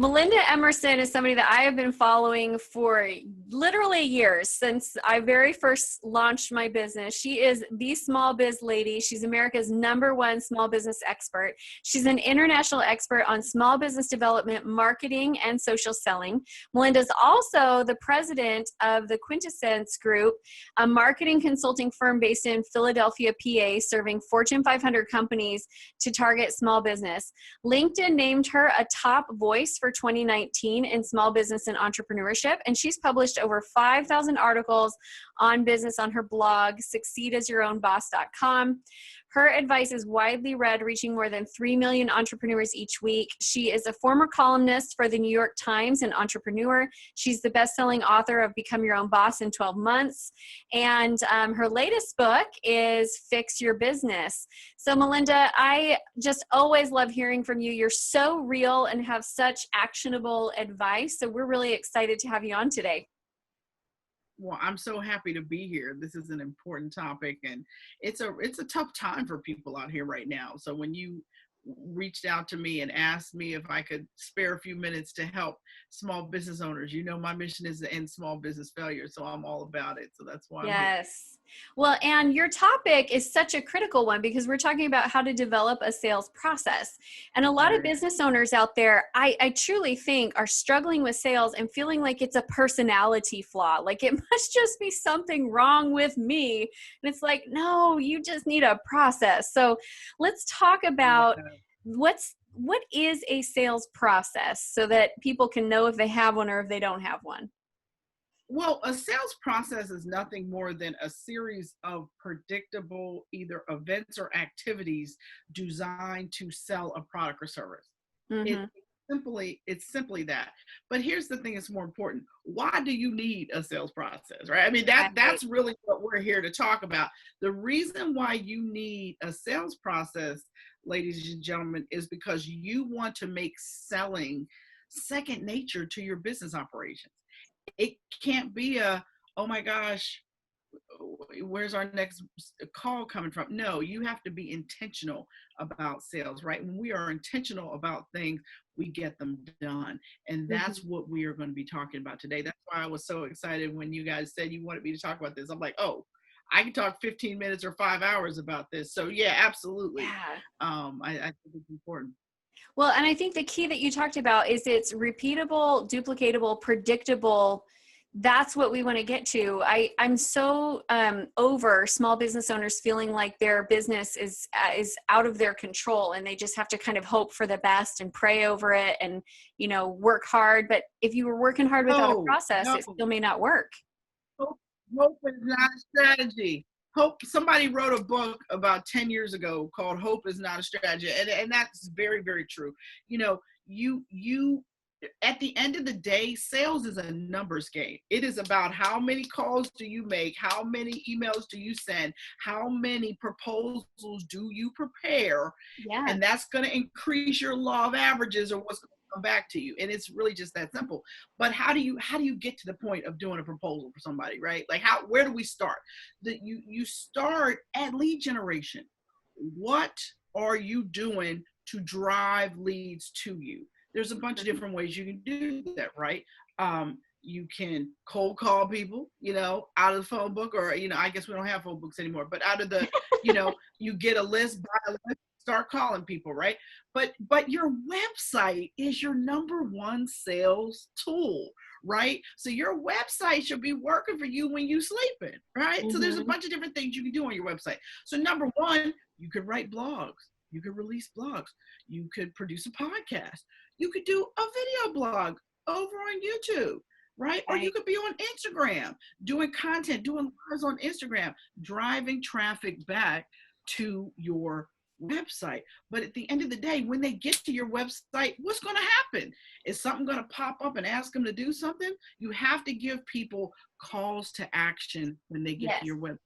Melinda Emerson is somebody that I have been following for literally years, since I very first launched my business. She is the small biz lady. She's America's #1 small business expert. She's an international expert on small business development, marketing, and social selling. Melinda's also the president of the Quintessence Group, a marketing consulting firm based in Philadelphia, PA, serving Fortune 500 companies to target small business. LinkedIn named her a top voice for 2019 in small business and entrepreneurship, and she's published over 5,000 articles on business on her blog, succeedasYourOwnBoss.com. Her advice is widely read, reaching more than 3 million entrepreneurs each week. She is a former columnist for the New York Times and Entrepreneur. She's the best-selling author of Become Your Own Boss in 12 Months. And her latest book is Fix Your Business. So Melinda, I just always love hearing from you. You're so real and have such actionable advice. So we're really excited to have you on today. Well, I'm so happy to be here. This is an important topic, and it's a tough time for people out here right now. So when you reached out to me and asked me if I could spare a few minutes to help small business owners, you know, my mission is to end small business failure. So I'm all about it. So that's why I'm here. Yes. Well, and your topic is such a critical one because we're talking about how to develop a sales process. And a lot of business owners out there, I truly think, are struggling with sales and feeling like it's a personality flaw. Like it must just be something wrong with me. And it's like, no, you just need a process. So let's talk about what is a sales process so that people can know if they have one or if they don't have one. Well, a sales process is nothing more than a series of predictable either events or activities designed to sell a product or service. Mm-hmm. It's simply that. But here's the thing that's more important. Why do you need a sales process, right? I mean, that's really what we're here to talk about. The reason why you need a sales process, ladies and gentlemen, is because you want to make selling second nature to your business operations. It can't be oh my gosh, where's our next call coming from? No, you have to be intentional about sales, right? When we are intentional about things, we get them done. And that's what we are going to be talking about today. That's why I was so excited when you guys said you wanted me to talk about this. I'm like, oh, I can talk 15 minutes or 5 hours about this. So yeah, absolutely. Yeah. I think it's important. Well, and I think the key that you talked about is it's repeatable, duplicatable, predictable. That's what we want to get to. I'm so over small business owners feeling like their business is out of their control and they just have to kind of hope for the best and pray over it and, you know, work hard. But if you were working hard without a process, it still may not work. Hope is not a strategy. Hope, somebody wrote a book about 10 years ago called Hope is Not a Strategy. And that's very, very true. You know, you at the end of the day, sales is a numbers game. It is about how many calls do you make? How many emails do you send? How many proposals do you prepare? Yeah. And that's going to increase your law of averages or what's going to come back to you. And it's really just that simple. But how do you get to the point of doing a proposal for somebody, right? Like where do we start? You start at lead generation. What are you doing to drive leads to you? There's a bunch of different ways you can do that, right? You can cold call people, you know, out of the phone book, or, you know, I guess we don't have phone books anymore, but out of the, you know, you get a list, buy a list, start calling people, right? But your website is your #1 sales tool, right? So your website should be working for you when you're sleeping, right? So there's a bunch of different things you can do on your website. So #1, you could write blogs. You could release blogs. You could produce a podcast. You could do a video blog over on YouTube, right? Or you could be on Instagram, doing content, doing lives on Instagram, driving traffic back to your website. But at the end of the day, when they get to your website, what's going to happen? Is something going to pop up and ask them to do something? You have to give people calls to action when they get to your website.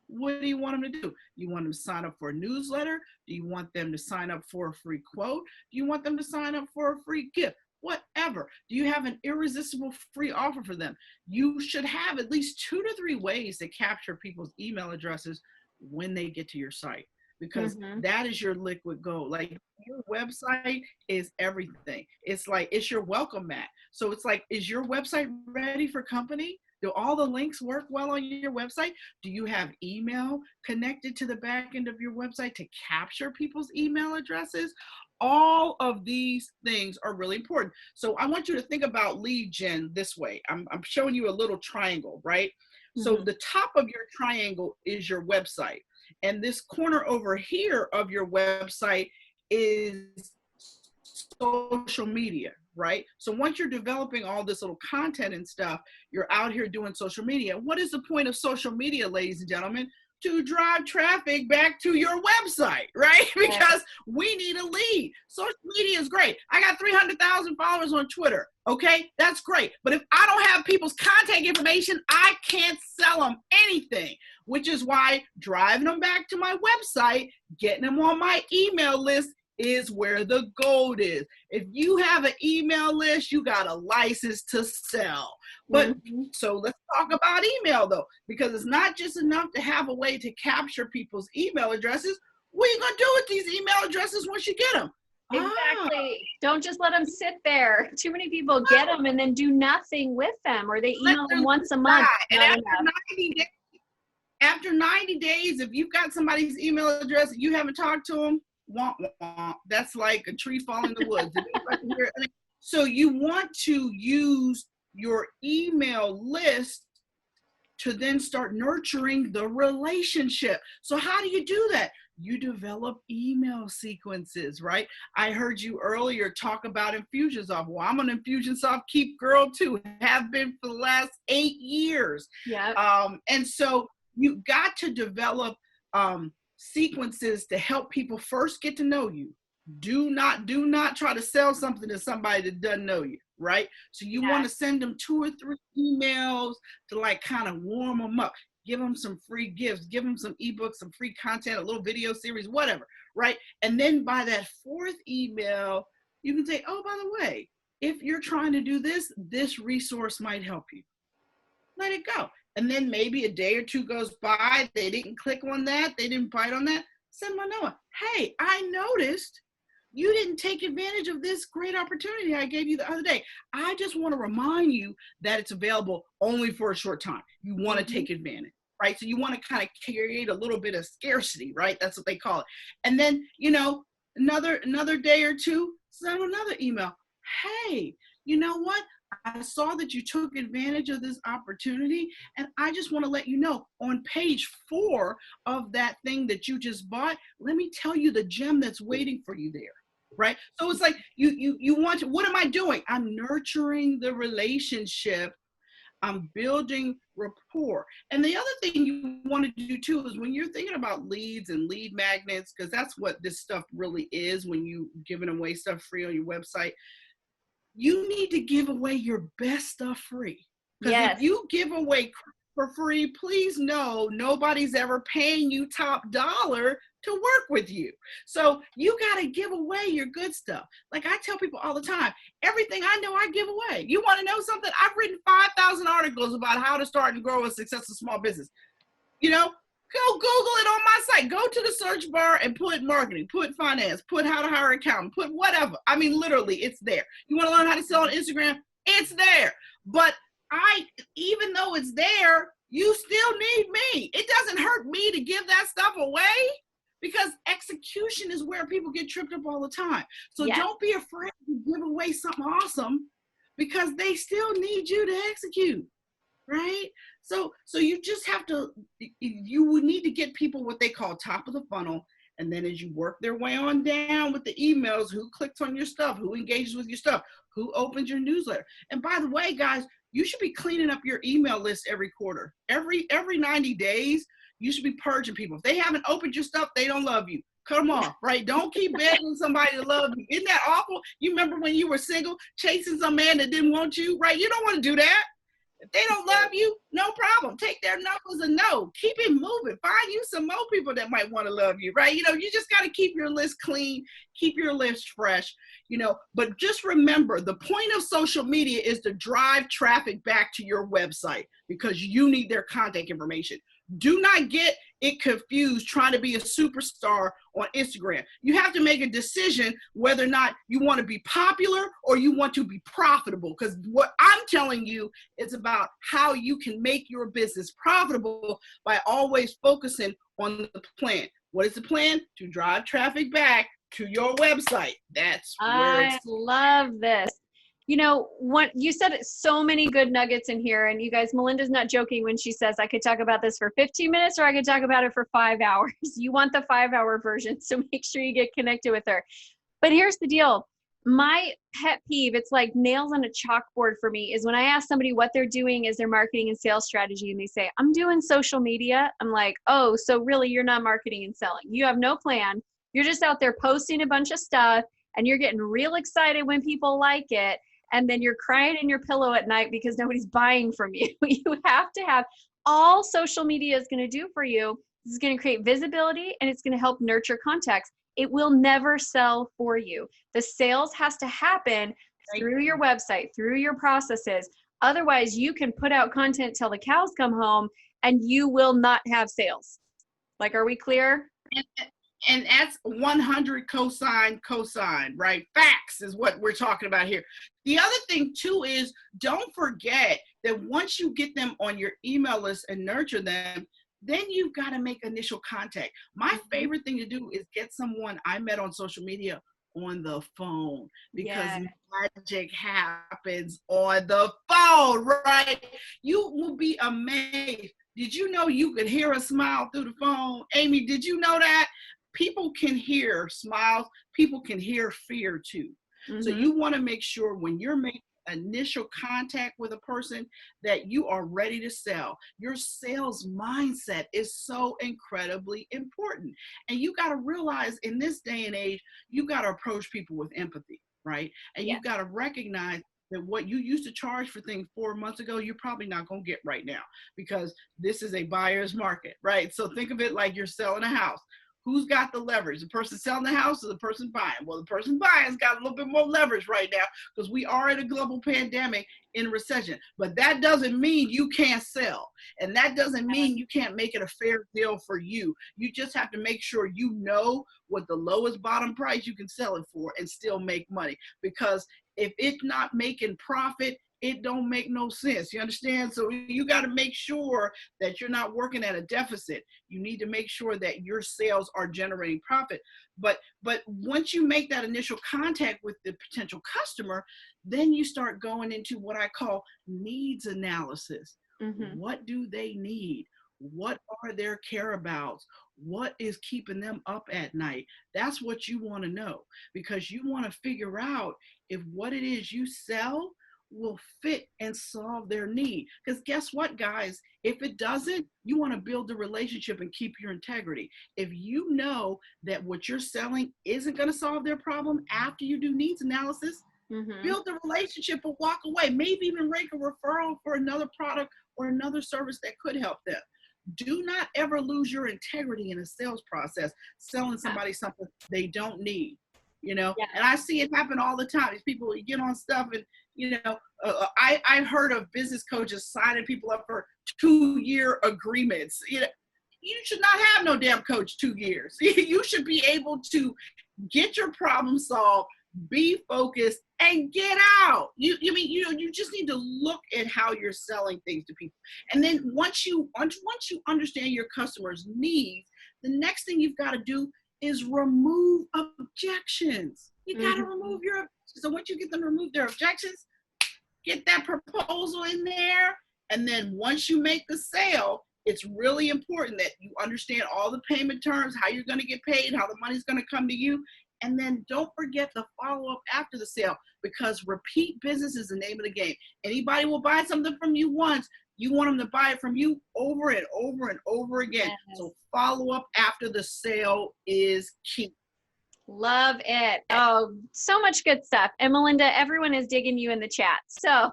What do you want them to do? You want them to sign up for a newsletter? Do you want them to sign up for a free quote? Do you want them to sign up for a free gift? Whatever. Do you have an irresistible free offer for them? You should have at least 2 to 3 ways to capture people's email addresses when they get to your site. because that is your liquid gold. Like your website is everything. It's like, it's your welcome mat. So it's like, is your website ready for company? Do all the links work well on your website? Do you have email connected to the back end of your website to capture people's email addresses? All of these things are really important. So I want you to think about lead gen this way. I'm showing you a little triangle, right? So the top of your triangle is your website. And this corner over here of your website is social media, right? So once you're developing all this little content and stuff, you're out here doing social media. What is the point of social media, ladies and gentlemen? To drive traffic back to your website, right? Because we need a lead. Social media is great. I got 300,000 followers on Twitter. Okay, that's great. But if I don't have people's contact information, I can't sell them anything, which is why driving them back to my website, getting them on my email list is where the gold is. If you have an email list, you got a license to sell. But so let's talk about email though, because it's not just enough to have a way to capture people's email addresses. What are you gonna do with these email addresses once you get them? Exactly. Don't just let them sit there. Too many people get them and then do nothing with them, or they email them once a month. And after 90 days, if you've got somebody's email address and you haven't talked to them, womp, womp. That's like a tree falling in the woods. So you want to use your email list to then start nurturing the relationship. So how do you do that? You develop email sequences, right? I heard you earlier talk about Infusionsoft. Well, I'm an Infusionsoft Keep girl too, have been for the last 8 years. Yeah. And so you got to develop sequences to help people first get to know you. Do not try to sell something to somebody that doesn't know you, right? So you want to send them 2 or 3 emails to like kind of warm them up. Give them some free gifts, give them some ebooks, some free content, a little video series, whatever, right? And then by that 4th email, you can say, oh, by the way, if you're trying to do this, this resource might help you. Let it go. And then maybe a day or 2 goes by, they didn't click on that, they didn't bite on that. Send them a note. Hey, I noticed you didn't take advantage of this great opportunity I gave you the other day. I just want to remind you that it's available only for a short time. You want to take advantage, right? So you want to kind of create a little bit of scarcity, right? That's what they call it. And then, you know, another day or 2, send another email. Hey, you know what? I saw that you took advantage of this opportunity, and I just want to let you know on page 4 of that thing that you just bought, let me tell you the gem that's waiting for you there, right? So it's like you want to, what am I doing? I'm nurturing the relationship. I'm building rapport. And the other thing you want to do too is when you're thinking about leads and lead magnets, because that's what this stuff really is when you giving away stuff free on your website, you need to give away your best stuff free. Because if you give away for free, please know nobody's ever paying you top dollar to work with you. So you got to give away your good stuff. Like I tell people all the time, everything I know, I give away. You want to know something? I've written 5,000 articles about how to start and grow a successful small business. You know, go Google it on my site. Go to the search bar and put marketing, put finance, put how to hire an accountant, put whatever. I mean, literally, it's there. You want to learn how to sell on Instagram? It's there. But even though it's there, you still need me. It doesn't hurt me to give that stuff away because execution is where people get tripped up all the time. So don't be afraid to give away something awesome because they still need you to execute, right? So you just have to, you would need to get people what they call top of the funnel. And then as you work their way on down with the emails, who clicks on your stuff, who engages with your stuff, who opens your newsletter. And by the way, guys, you should be cleaning up your email list every quarter. Every 90 days, you should be purging people. If they haven't opened your stuff, they don't love you. Cut them off, right? Don't keep begging somebody to love you. Isn't that awful? You remember when you were single, chasing some man that didn't want you, right? You don't want to do that. If they don't love you, no problem. Take their no as a no. Keep it moving. Find you some more people that might want to love you, right? You know, you just got to keep your list clean keep your list fresh, you know, but just remember the point of social media is to drive traffic back to your website because you need their contact information. Do not get it confused trying to be a superstar on Instagram. You have to make a decision whether or not you want to be popular or you want to be profitable, because what I'm telling you is about how you can make your business profitable by always focusing on the plan. What is the plan? To drive traffic back to your website. That's where I love this. You know, what you said, so many good nuggets in here. And you guys, Melinda's not joking when she says I could talk about this for 15 minutes or I could talk about it for 5 hours. You want the 5-hour version, so make sure you get connected with her. But here's the deal. My pet peeve, it's like nails on a chalkboard for me, is when I ask somebody what they're doing as their marketing and sales strategy and they say, I'm doing social media. I'm like, oh, so really you're not marketing and selling. You have no plan. You're just out there posting a bunch of stuff and you're getting real excited when people like it. And then you're crying in your pillow at night because nobody's buying from you. You have to have, all social media is going to do for you is going to create visibility and it's going to help nurture contacts. It will never sell for you. The sales has to happen through your website, through your processes. Otherwise, you can put out content till the cows come home and you will not have sales. Like, are we clear? And that's 100 cosine, right? Facts is what we're talking about here. The other thing too is, don't forget that once you get them on your email list and nurture them, then you've got to make initial contact. My favorite thing to do is get someone I met on social media on the phone, because magic happens on the phone, right? You will be amazed. Did you know you could hear a smile through the phone? Amy, did you know that? People can hear smiles. People can hear fear too. So you want to make sure when you're making initial contact with a person that you are ready to sell. Your sales mindset is so incredibly important. And you got to realize in this day and age, you got to approach people with empathy, right? And you got to recognize that what you used to charge for things 4 months ago, you're probably not going to get right now, because this is a buyer's market, right? So think of it like you're selling a house. Who's got the leverage? The person selling the house or the person buying? Well, the person buying's got a little bit more leverage right now because we are in a global pandemic, in a recession. But that doesn't mean you can't sell. And that doesn't mean you can't make it a fair deal for you. You just have to make sure you know what the lowest bottom price you can sell it for and still make money. Because if it's not making profit, it don't make no sense. You understand? So you got to make sure that you're not working at a deficit. You need to make sure that your sales are generating profit. But once you make that initial contact with the potential customer, then you start going into what I call needs analysis. What do they need? What are their careabouts? What is keeping them up at night? That's what you want to know, because you want to figure out if what it is you sell will fit and solve their need. Because guess what, guys? If it doesn't, you want to build the relationship and keep your integrity. If you know that what you're selling isn't going to solve their problem after you do needs analysis, build the relationship and walk away. Maybe even make a referral for another product or another service that could help them. Do not ever lose your integrity in a sales process, selling somebody something they don't need. You know, and I see it happen all the time. These people get on stuff and, you know, I've heard of business coaches signing people up for 2-year agreements. You know, you should not have no damn coach 2 years. You should be able to get your problem solved, be focused, and get out. You just need to look at how you're selling things to people. And then once you understand your customer's needs, the next thing you've got to do is remove objections. You got to remove your objections. So once you get them to remove their objections, get that proposal in there. And then once you make the sale, it's really important that you understand all the payment terms, how you're going to get paid, how the money's going to come to you. And then don't forget the follow-up after the sale, because repeat business is the name of the game. Anybody will buy something from you once. You want them to buy it from you over and over and over again. So follow-up after the sale is key. Love it. Oh, so much good stuff. And Melinda, everyone is digging you in the chat. So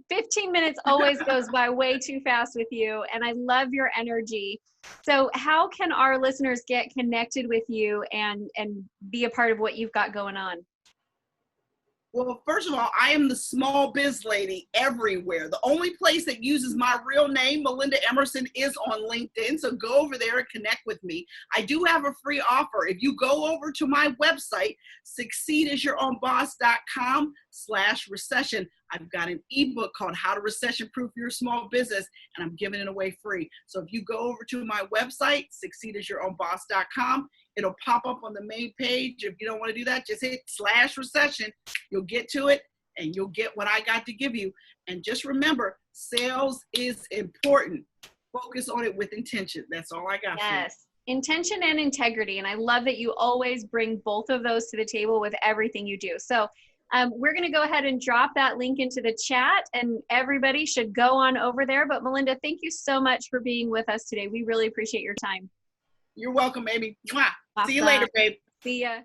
15 minutes always goes by way too fast with you, and I love your energy. So how can our listeners get connected with you and be a part of what you've got going on? Well, first of all, I am the small biz lady everywhere. The only place that uses my real name, Melinda Emerson, is on LinkedIn. So go over there and connect with me. I do have a free offer. If you go over to my website, succeedasyournboss.com/recession, I've got an ebook called How to Recession Proof Your Small Business, and I'm giving it away free. So if you go over to my website, succeedasyournboss.com, it'll pop up on the main page. If you don't want to do that, just hit /recession. You'll get to it and you'll get what I got to give you. And just remember, sales is important. Focus on it with intention. That's all I got. Yes. Intention and integrity. And I love that you always bring both of those to the table with everything you do. So we're going to go ahead and drop that link into the chat, and everybody should go on over there. But Melinda, thank you so much for being with us today. We really appreciate your time. You're welcome, baby. Mwah. Awesome. See you later, babe. See ya.